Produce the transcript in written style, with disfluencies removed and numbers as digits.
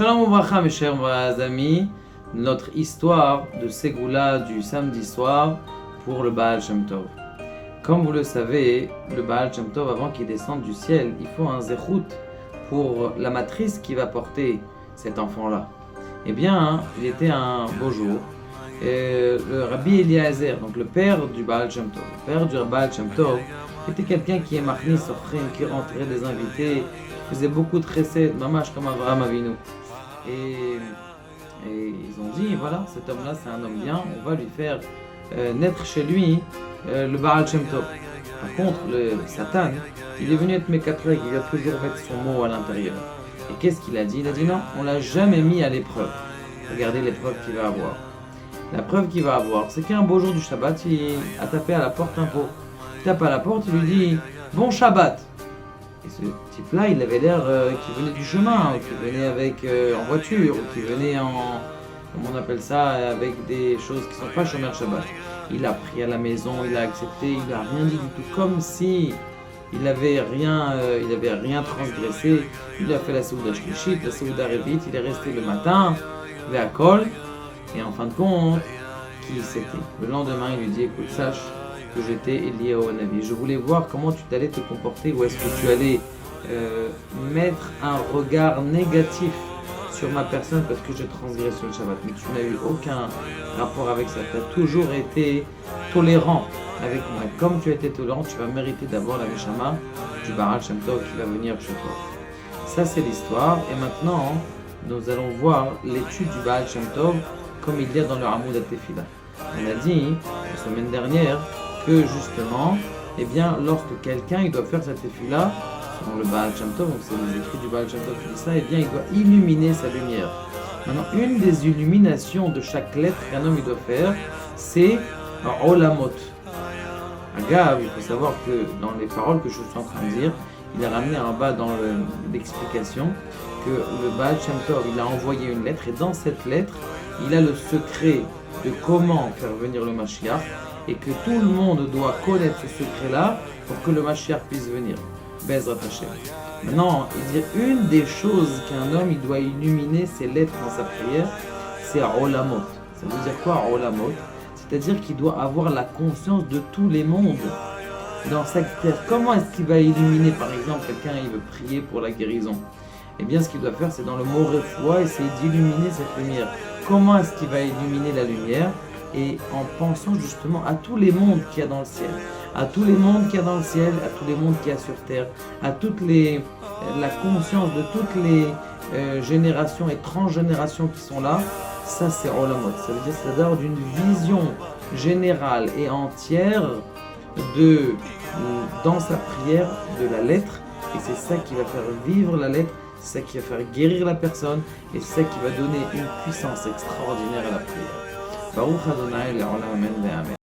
Shalom Ouvracha, mes chers amis, notre histoire de Ségoula du samedi soir pour le Baal Shem Tov. Comme vous le savez, le Baal Shem Tov, avant qu'il descende du ciel, il faut un zéchout pour la matrice qui va porter cet enfant-là. Eh bien, il était un beau jour, le Rabbi Eliezer, donc le père du Baal Shem Tov, le père du Baal Shem Tov, était quelqu'un qui est marni sofrim, qui rentrait des invités, qui faisait beaucoup de chesed, mamash comme Avraham Avinu. Et ils ont dit, voilà, cet homme-là c'est un homme bien, on va lui faire naître chez lui le Baal Shem Tov. Par contre, le Satan, il est venu être mécatrek, il va toujours mettre son mot à l'intérieur. Et qu'est-ce qu'il a dit? Il a dit non, on l'a jamais mis à l'épreuve. Regardez l'épreuve qu'il va avoir. La preuve qu'il va avoir, c'est qu'un beau jour du Shabbat, il a tapé à la porte un pot. Il tape à la porte, il lui dit bon Shabbat. Et ce type-là, il avait l'air qui venait du chemin, qui venait en voiture, ou qui venait comment on appelle ça, avec des choses qui ne sont pas Shomer Shabbat. Il a pris à la maison, il a accepté, il n'a rien dit du tout, comme si il n'avait rien transgressé. Il a fait la Seouda Shlishit, la Seouda Revit, il est resté le matin, vers Kol, et en fin de compte, qui c'était? Le lendemain, il lui dit écoute, sache que j'étais Eliyahu Hanavi. Je voulais voir comment tu allais te comporter, ou est-ce que tu allais mettre un regard négatif sur ma personne parce que j'ai transgressé le Shabbat. Mais tu n'as eu aucun rapport avec ça. Tu as toujours été tolérant avec moi. Et comme tu as été tolérant, tu vas mériter d'avoir la Neshama du Baal Shem Tov qui va venir chez toi. Ça, c'est l'histoire. Et maintenant, nous allons voir l'étude du Baal Shem Tov comme il y a dans le Hamoud HaTefila. On a dit la semaine dernière que justement, eh bien, lorsque quelqu'un il doit faire cette tefila, selon le Baal Shem Tov, donc c'est les écrits du Baal Shem Tov qui dit ça, eh bien, il doit illuminer sa lumière. Maintenant, une des illuminations de chaque lettre qu'un homme il doit faire, c'est Olamot. Agav, il faut savoir que dans les paroles que je suis en train de dire, il a ramené en bas dans l'explication que le Baal Shem Tov, il a envoyé une lettre, et dans cette lettre, il a le secret de comment faire venir le Mashiach, et que tout le monde doit connaître ce secret-là pour que le Mashiach puisse venir. Bezrat Hashem. Maintenant, il dit une des choses qu'un homme il doit illuminer ses lettres dans sa prière, c'est Olamot. Ça veut dire quoi Olamot? C'est-à-dire qu'il doit avoir la conscience de tous les mondes dans sa terre. Comment est-ce qu'il va illuminer, par exemple, quelqu'un il veut prier pour la guérison? Eh bien, ce qu'il doit faire, c'est dans le mot Refoua, essayer d'illuminer cette lumière. Comment est-ce qu'il va illuminer la lumière? Et en pensant justement à tous les mondes qu'il y a dans le ciel, à tous les mondes qu'il y a dans le ciel, à tous les mondes qu'il y a sur terre, à la conscience de toutes les générations et transgénérations qui sont là, ça c'est Olamot. Ça veut dire c'est d'avoir d'une vision générale et entière dans sa prière de la lettre, et c'est ça qui va faire vivre la lettre, c'est ça qui va faire guérir la personne, et c'est ça qui va donner une puissance extraordinaire à la prière. Baruch Adonai le'olam amen ve'amen.